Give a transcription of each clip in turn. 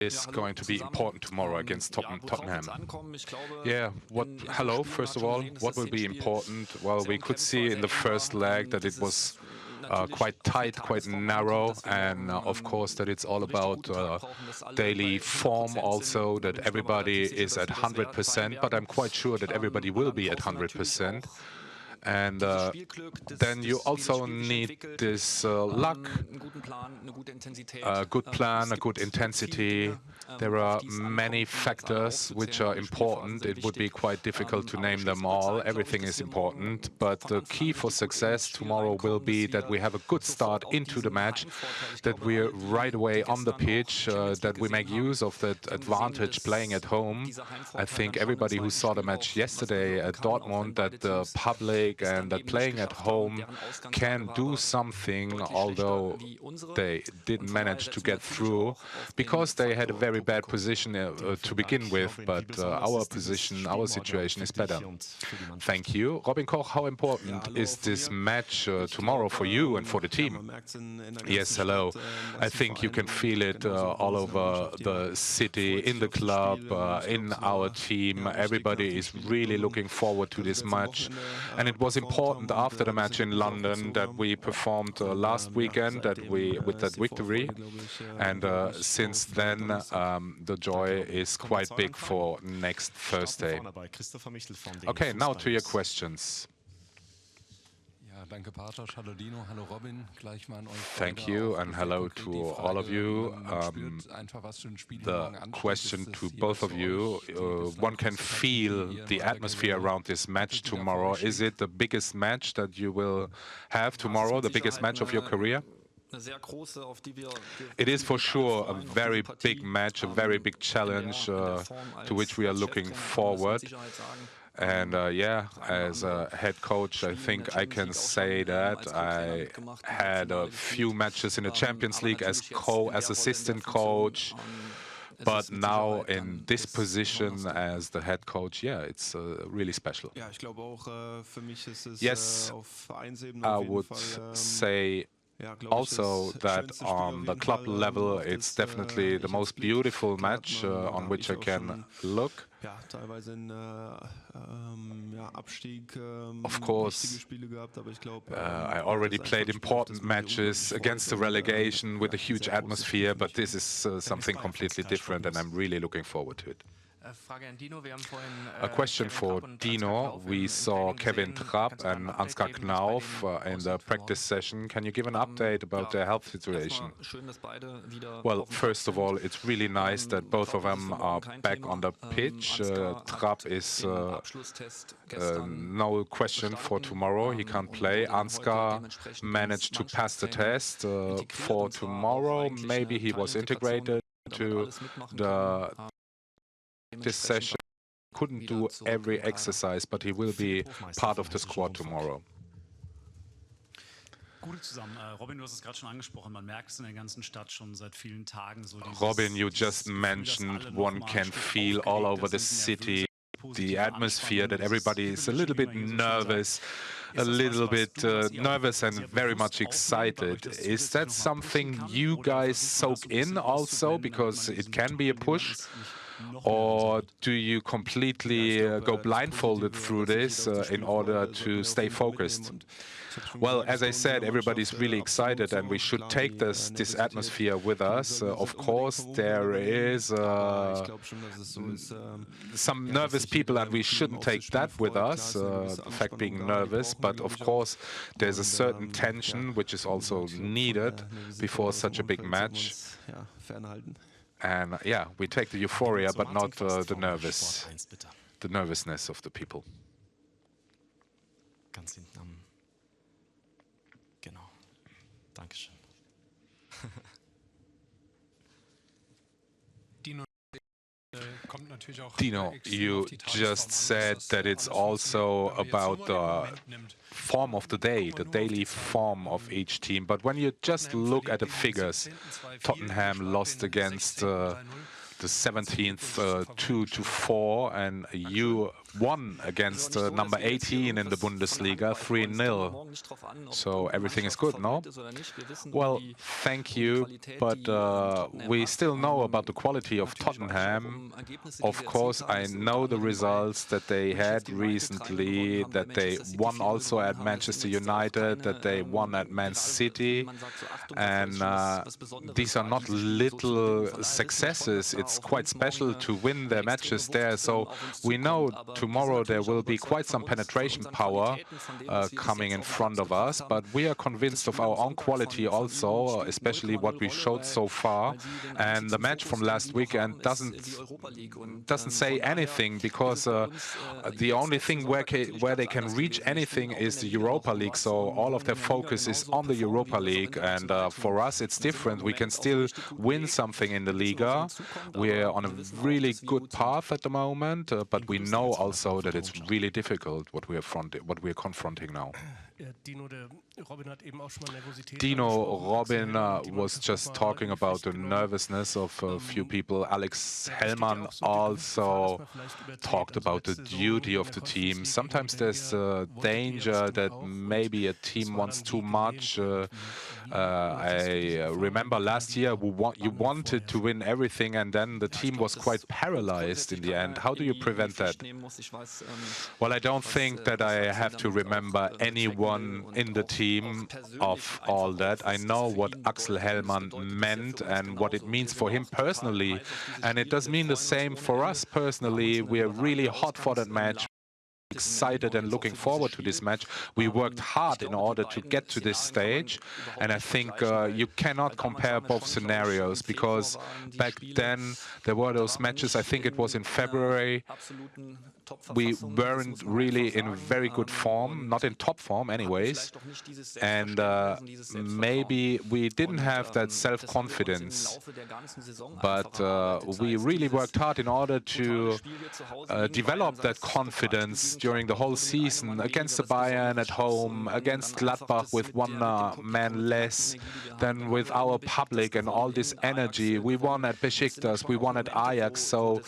is going to be important tomorrow against Tottenham. Yeah, hello, first of all, what will be important? Well, we could see in the first leg that it was quite tight, quite narrow, and of course that it's all about daily form also, that everybody is at 100%, but I'm quite sure that everybody will be at 100%. And then you also need this luck, a good plan, a good intensity. There are many factors which are important. It would be quite difficult to name them all. Everything is important. But the key for success tomorrow will be that we have a good start into the match, that we're right away on the pitch, that we make use of that advantage playing at home. I think everybody who saw the match yesterday at Dortmund, that the public and that playing at home can do something, although they didn't manage to get through because they had a very bad position to begin with, but our position, our situation is better. Thank you. Robin Koch, how important is this match tomorrow for you and for the team? Yes, hello. I think you can feel it all over the city, in the club, in our team. Everybody is really looking forward to this match, and it was important after the match in London that we performed last weekend with that victory, and since then the joy is quite big for next Thursday. Okay, now to your questions. Thank you, and hello to all of you. The question to both of you, one can feel the atmosphere around this match tomorrow. Is it the biggest match that you will have tomorrow, the biggest match of your career? It is for sure a very big match, a very big challenge to which we are looking forward. And yeah, as a head coach, I think I can say that I had a few matches in the Champions League as assistant coach, but now in this position as the head coach, yeah, it's really special. Yes, I would say also that on the club level, it's definitely the most beautiful match on which I can look. Of course, I already played important matches against the relegation with a huge atmosphere, but this is something completely different, and I'm really looking forward to it. A question for Dino. We saw Kevin Trapp and Ansgar Knauf in the practice session. Can you give an update about their health situation? Well, first of all, it's really nice that both of them are back on the pitch. Trapp is no question for tomorrow. He can't play. Ansgar managed to pass the test for tomorrow. Maybe he was integrated to this session. Couldn't do every exercise, but he will be part of the squad tomorrow. Robin, you just mentioned one can feel all over the city the atmosphere, that everybody is a little bit nervous, and very much excited. Is that something you guys soak in also, because it can be a push? Or do you completely go blindfolded through this in order to stay focused? Well, as I said, everybody's really excited, and we should take this atmosphere with us. Of course, there is some nervous people, and we shouldn't take that with us, the fact being nervous. But of course, there's a certain tension which is also needed before such a big match. And yeah, we take the euphoria, but not the nervousness of the people. Ganz hinten am... Genau. Dankeschön. Dino, you just said that it's also about the form of the day, the daily form of each team. But when you just look at the figures, Tottenham lost against the 17th 2-4, and you won against number 18 in the Bundesliga, 3-0. So everything is good, no? Well, thank you, but we still know about the quality of Tottenham. Of course, I know the results that they had recently, that they won also at Manchester United, that they won at Man City, and these are not little successes. It's quite special to win their matches there. So we know tomorrow there will be quite some penetration power coming in front of us, but we are convinced of our own quality also, especially what we showed so far. And the match from last weekend doesn't say anything, because the only thing where they can reach anything is the Europa League. So all of their focus is on the Europa League, and for us it's different. We can still win something in the Liga. We're on a really good path at the moment, but we know also that it's really difficult what we're confronting now. Dino, Robin was just talking about the nervousness of a few people. Alex Hellmann also talked about the duty of the team. Sometimes there's a danger that maybe a team wants too much. I remember last year you wanted to win everything, and then the team was quite paralyzed in the end. How do you prevent that? Well, I don't think that I have to remember anyone in the team of all that. I know what Axel Hellmann meant and what it means for him personally, and it does mean the same for us personally. We are really hot for that match. Excited and looking forward to this match. We worked hard in order to get to this stage, and I think you cannot compare both scenarios, because back then there were those matches, I think it was in February, we weren't really in very good form, not in top form anyways, and maybe we didn't have that self-confidence, but we really worked hard in order to develop that confidence during the whole season, against the Bayern at home, against Gladbach with one man less, then with our public and all this energy. We won at Besiktas, we won at Ajax, so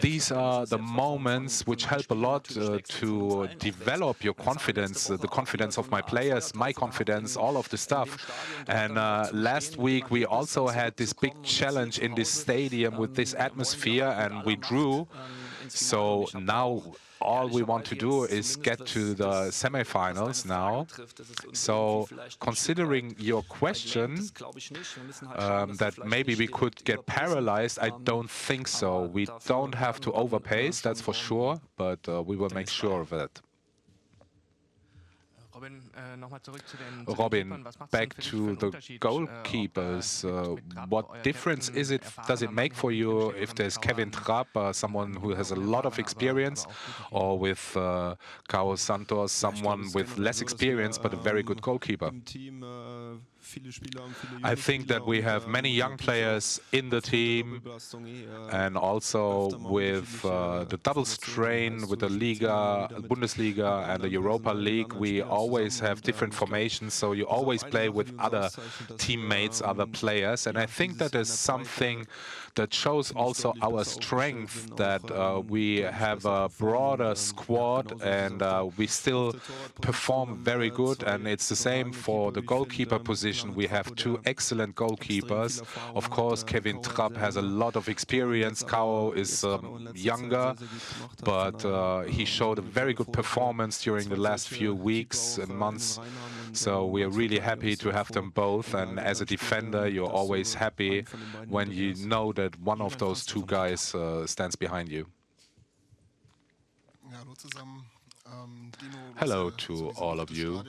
these are the moments which help a lot to develop your confidence, the confidence of my players, my confidence, all of the stuff. And last week we also had this big challenge in this stadium with this atmosphere, and we drew. So now all we want to do is get to the semifinals now. So considering your question that maybe we could get paralyzed, I don't think so. We don't have to overpace, that's for sure, but we will make sure of that. Robin, back to the goalkeepers. What difference does it make for you if there's Kevin Trapp, someone who has a lot of experience, or with Carlos Santos, someone with less experience but a very good goalkeeper? I think that we have many young players in the team, and also with the double strain with the Liga, Bundesliga and the Europa League, we always have different formations, so you always play with other teammates, other players, and I think that is something that shows also our strength, that we have a broader squad and we still perform very good. And it's the same for the goalkeeper position. We have two excellent goalkeepers. Of course, Kevin Trapp has a lot of experience. Kao is younger, but he showed a very good performance during the last few weeks and months. So we are really happy to have them both. And as a defender, you're always happy when you know that one of those two guys stands behind you. Hello to all of you.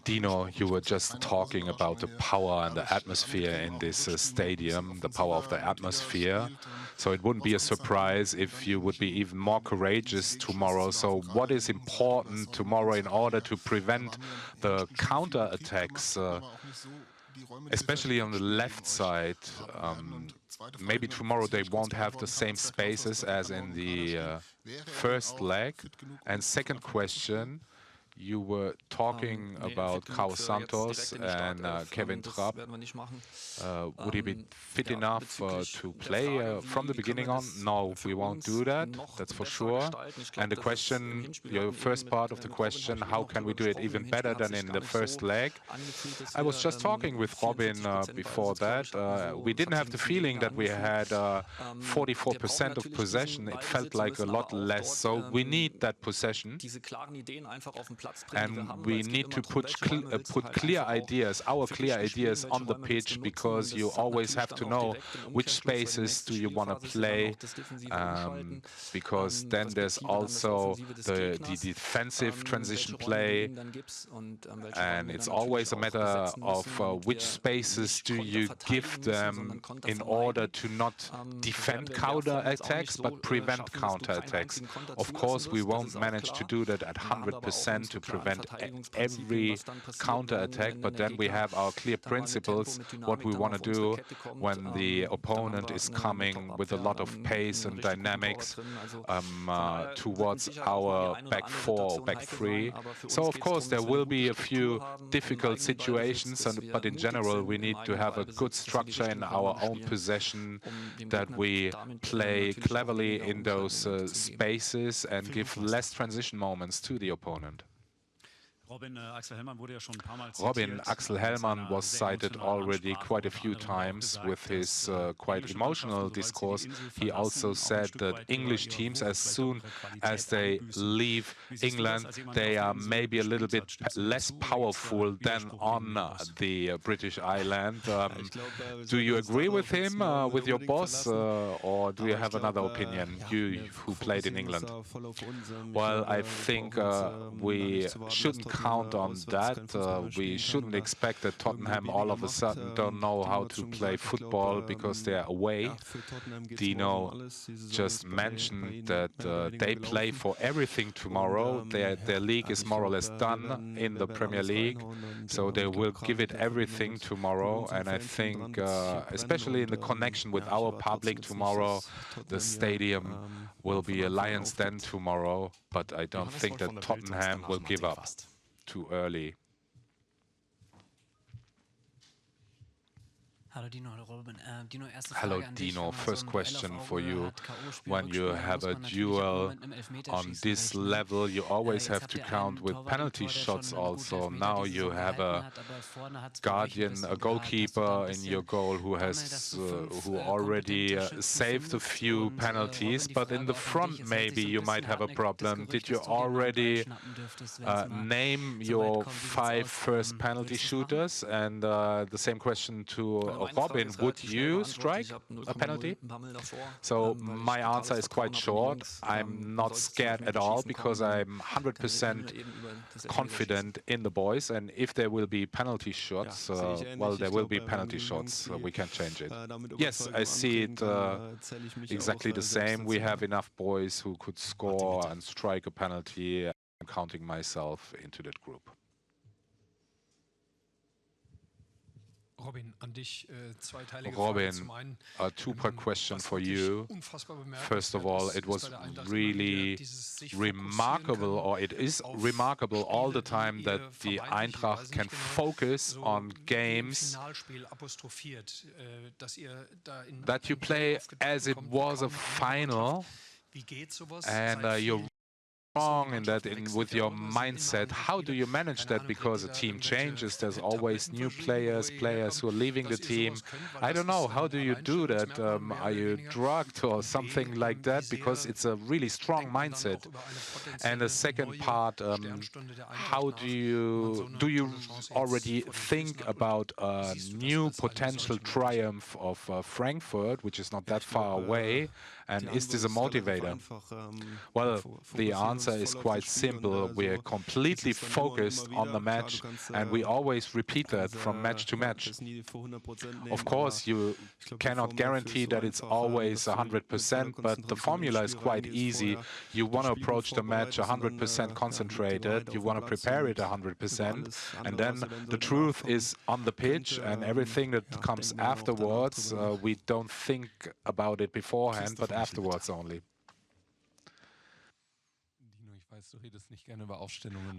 Dino, you were just talking about the power and the atmosphere in this stadium, the power of the atmosphere. So it wouldn't be a surprise if you would be even more courageous tomorrow. So what is important tomorrow in order to prevent the counter-attacks, especially on the left side? Maybe tomorrow they won't have the same spaces as in the first leg. And second question, You were talking about Kao Santos and Kevin Trapp. Would he be fit enough to play from the beginning on? No, we won't do that, that's for sure. And the question, your first part of the question, how can we do it even better than in the first leg? I was just talking with Robin before that. We didn't have the feeling that we had 44% of possession. It felt like a lot less. So we need that possession. And we need to put clear ideas, our clear ideas on the pitch, because you always have to know which spaces do you want to play, because then there's also the defensive transition play, and it's always a matter of which spaces do you give them in order to not defend counter-attacks, but prevent counter-attacks. Of course, we won't manage to do that at 100% to prevent every counter-attack, but then we have our clear principles, what we want to do when the opponent is coming with a lot of pace and dynamics towards our back four, back three. So of course there will be a few difficult situations, but in general we need to have a good structure in our own possession, that we play cleverly in those spaces and give less transition moments to the opponent. Robin Axel Hellmann was cited already quite a few times with his quite emotional discourse. He also said that English teams, as soon as they leave England, they are maybe a little bit less powerful than on the British island. Do you agree with him, with your boss, or do you have another opinion, you who played in England? Well, I think we shouldn't count on that. We shouldn't expect that Tottenham all of a sudden don't know how to play football because they're away. Dino just mentioned that they play for everything tomorrow. Their league is more or less done in the Premier League, so they will give it everything tomorrow. And I think, especially in the connection with our public tomorrow, the stadium will be a lion's den tomorrow, but I don't think that Tottenham will give up too early. Hello, Dino. First question for you. When you have a duel on this level, you always have to count with penalty shots also. Now you have a guardian, a goalkeeper in your goal who has who already saved a few penalties, but in the front maybe you might have a problem. Did you already name your 5 first penalty shooters? And the same question to Robin, would you strike a penalty? So my answer is quite short. I'm not scared at all because I'm 100% confident in the boys, and if there will be penalty shots, well, there will be penalty shots. We can't change it. Yes, I see it exactly the same. We have enough boys who could score and strike a penalty. I'm counting myself into that group. Robin, a two-part question for you. First of all, it was really remarkable, or it is remarkable all the time, that the Eintracht can focus on games that you play as it was a final, and you're wrong in that, with your mindset. How do you manage that? Because a team changes, there's always new players who are leaving the team. I don't know, how do you do that? Are you drugged or something like that? Because it's a really strong mindset. And the second part, how do you already think about a new potential triumph of Frankfurt, which is not that far away? And is this a motivator? Well, the answer is quite simple. We are completely focused on the match, and we always repeat that from match to match. Of course, you cannot guarantee that it's always 100%, but the formula is quite easy. You want to approach the match 100% concentrated, you want to prepare it 100%, and then the truth is on the pitch, and everything that comes afterwards, we don't think about it beforehand, but afterwards only.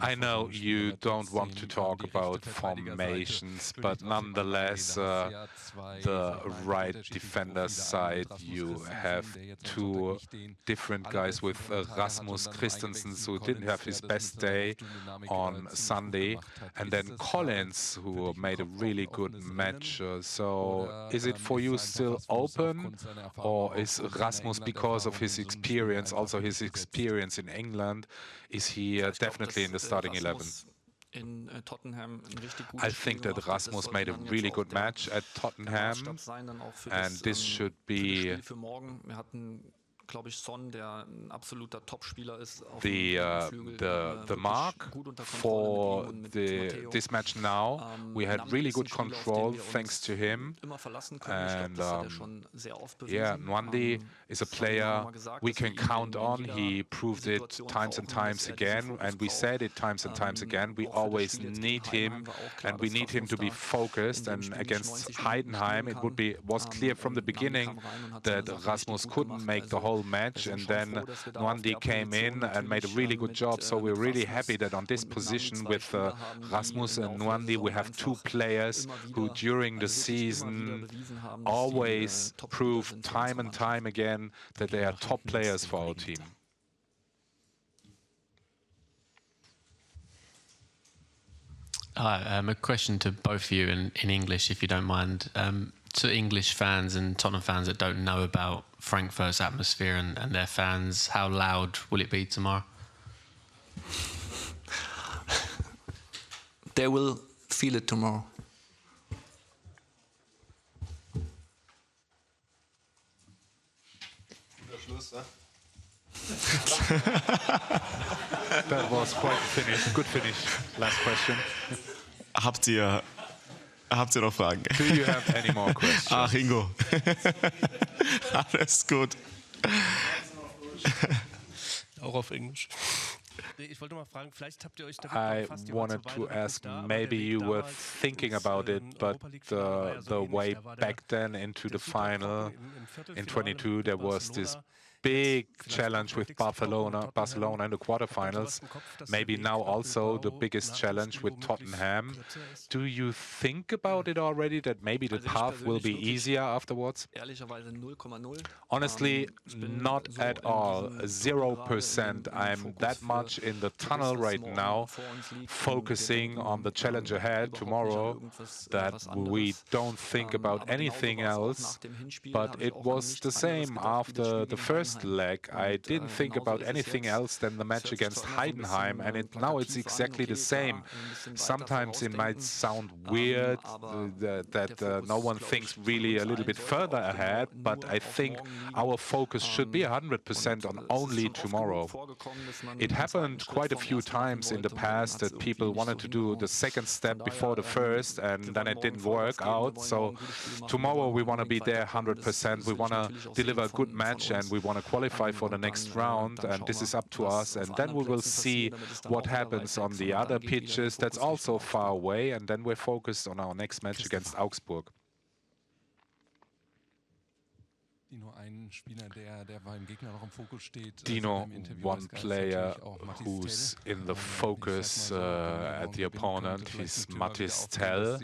I know you don't want to talk about formations, but nonetheless, the right defender side, you have two different guys with Rasmus Christensen, who didn't have his best day on Sunday, and then Collins, who made a really good match. So is it for you still open, or is Rasmus, because of his experience, also his experience in England, is he definitely in the starting 11? I think that Rasmus made a really good match at Tottenham, and this should be the mark for this match now. We had really good control thanks to him, and yeah, Nwandi is a player we can count on. He proved it times and times again, and we said it times and times again. We always need him, and we need him to be focused. And against Heidenheim, it was clear from the beginning that Rasmus couldn't make the whole match, and then Nwandi came in and made a really good job. So we're really happy that on this position with Rasmus and Nwandi, we have two players who during the season always prove time and time again that they are top players for our team. Hi, a question to both of you in English, if you don't mind. To English fans and Tottenham fans that don't know about Frankfurt's atmosphere and their fans, how loud will it be tomorrow? They will feel it tomorrow. That was quite a finish. Good finish. Last question. Habt ihr noch Fragen? Do you have any more questions? Ach, Ingo. Alles gut. Auch auf Englisch. I wanted to ask, maybe you were thinking about it, but the way back then into the final in 22, there was this big challenge with Barcelona in the quarterfinals. Maybe now also the biggest challenge with Tottenham. Do you think about it already, that maybe the path will be easier afterwards? Honestly, not at all. 0%. I'm that much in the tunnel right now, focusing on the challenge ahead tomorrow, that we don't think about anything else. But it was the same after the first leg. I didn't think about anything else than the match against Heidenheim, and now it's exactly the same. Sometimes it might sound weird that no one thinks really a little bit further ahead, but I think our focus should be 100% on only tomorrow. It happened quite a few times in the past that people wanted to do the second step before the first, and then it didn't work out. So tomorrow we want to be there 100%. We want to deliver a good match, and we want to qualify for the next round, and this is up to us. And then we will see what happens on the other pitches. That's also far away, and then we're focused on our next match against Augsburg. Dino, one player who's in the focus at the opponent, he's Mathis Tell.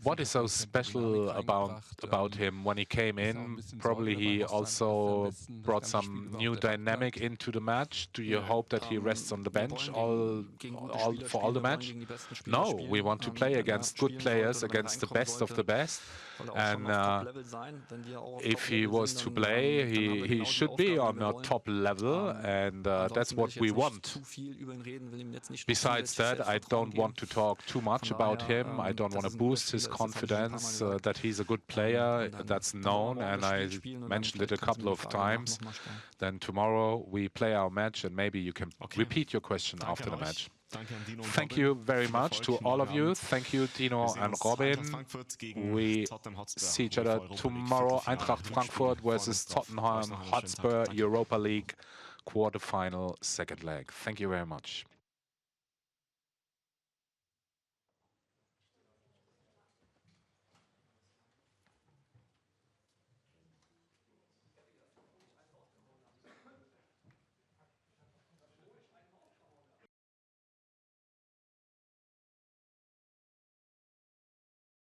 What is so special about him when he came in? Probably he also brought some new dynamic into the match. Do you hope that he rests on the bench for all the match? No, we want to play against good players, against the best of the best. And if he was to play, he should be on a top level, and that's what we want. Besides that, I don't want to talk too much about him. I don't want to boost his confidence that he's a good player. That's known, and I mentioned it a couple of times. Then tomorrow we play our match, and maybe you can repeat your question after the match. Thank you very much to all of you. Thank you, Dino and Robin. We see each other tomorrow. Eintracht Frankfurt versus Tottenham Hotspur, Europa League quarterfinal, second leg. Thank you very much.